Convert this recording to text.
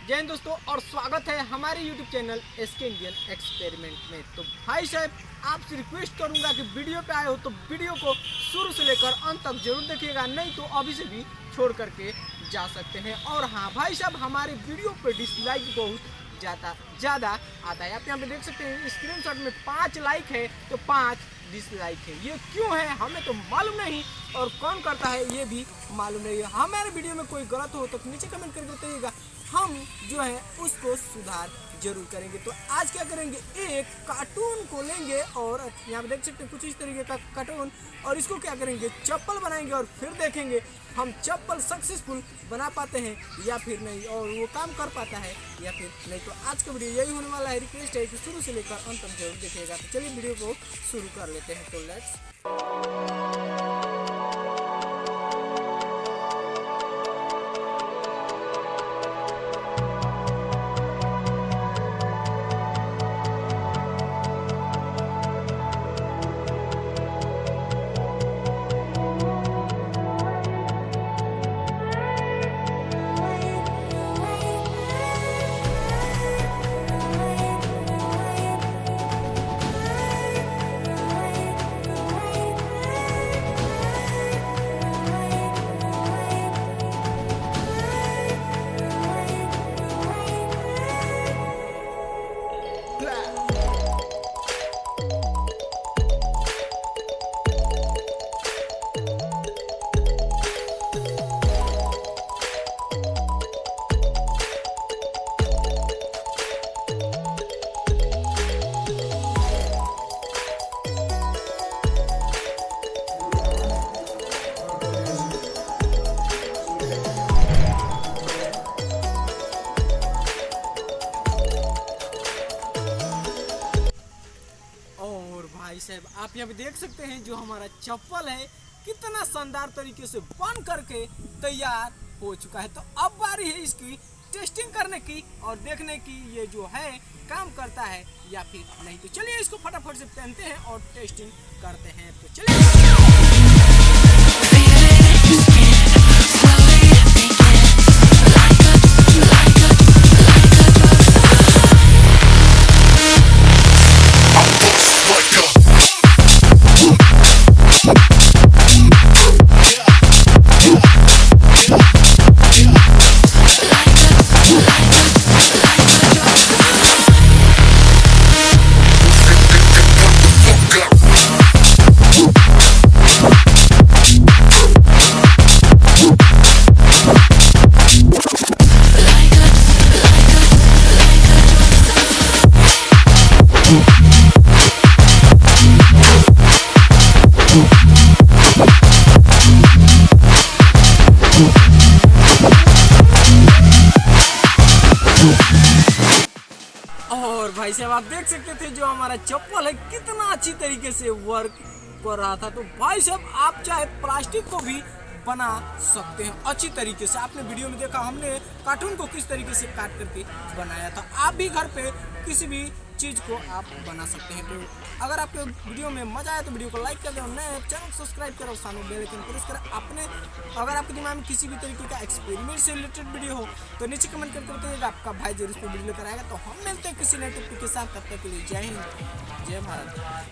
जय हिंद दोस्तों और स्वागत है हमारे YouTube channel SK Indian experiment में। तो भाई साहब आपसे रिक्वेस्ट करूंगा कि वीडियो पे आए हो तो वीडियो को शुरू से लेकर अंत तक जरूर देखिएगा, नहीं तो अभी से भी छोड़ करके जा सकते हैं। और हाँ भाई साहब, हमारे वीडियो पे डिसलाइक बहुत ज़्यादा आता है। आप यहाँ पे देख सकते हैं स्क्रीनशॉट में 5 लाइक है तो 5 डिसलाइक है। ये क्यों है हमें तो मालूम नहीं और कौन करता है ये भी मालूम नहीं है। हमारे वीडियो में कोई गलत हो तो नीचे कमेंट करके बताइएगा, हम जो है उसको सुधार जरूर करेंगे। तो आज क्या करेंगे, एक कार्टून को लेंगे और यहाँ पे देख सकते हैं कुछ इस तरीके का कार्टून, और इसको क्या करेंगे चप्पल बनाएंगे और फिर देखेंगे हम चप्पल सक्सेसफुल बना पाते हैं या फिर नहीं, और वो काम कर पाता है या फिर नहीं। तो आज का वीडियो यही होने वाला है। रिक्वेस्ट है कि शुरू से लेकर अंत तक जरूर देखिएगा। तो चलिए वीडियो को शुरू कर लेते हैं। तो लेट्स भाई साहब आप यहाँ पे देख सकते हैं जो हमारा चप्पल है कितना शानदार तरीके से बन करके तैयार हो चुका है। तो अब बारी है इसकी टेस्टिंग करने की और देखने की ये जो है काम करता है या फिर नहीं। तो चलिए इसको फटाफट से पहनते हैं और टेस्टिंग करते हैं। तो चलिए और भाई साहब आप देख सकते थे जो हमारा चप्पल है कितना अच्छी तरीके से वर्क कर रहा था। तो भाई साहब आप चाहे प्लास्टिक को भी बना सकते हैं अच्छी तरीके से। आपने वीडियो में देखा हमने कार्टून को किस तरीके से काट करके बनाया था। आप भी घर पे किसी भी चीज़ को आप बना सकते हैं। तो अगर आपके वीडियो में मजा आया तो वीडियो को लाइक कर दें, नए चैनल को सब्सक्राइब करो, सामने बेल आइकन प्रेस करें। अपने अगर आपके दिमाग में किसी भी तरीके का एक्सपेरिमेंट से रिलेटेड वीडियो हो तो नीचे कमेंट करके बताइएगा, आपका भाई जरूर इस पर वीडियो लेकर आएगा। तो हम मिलते हैं किसी नए टॉपिक के साथ, तब तक के लिए जय हिंद जय भारत।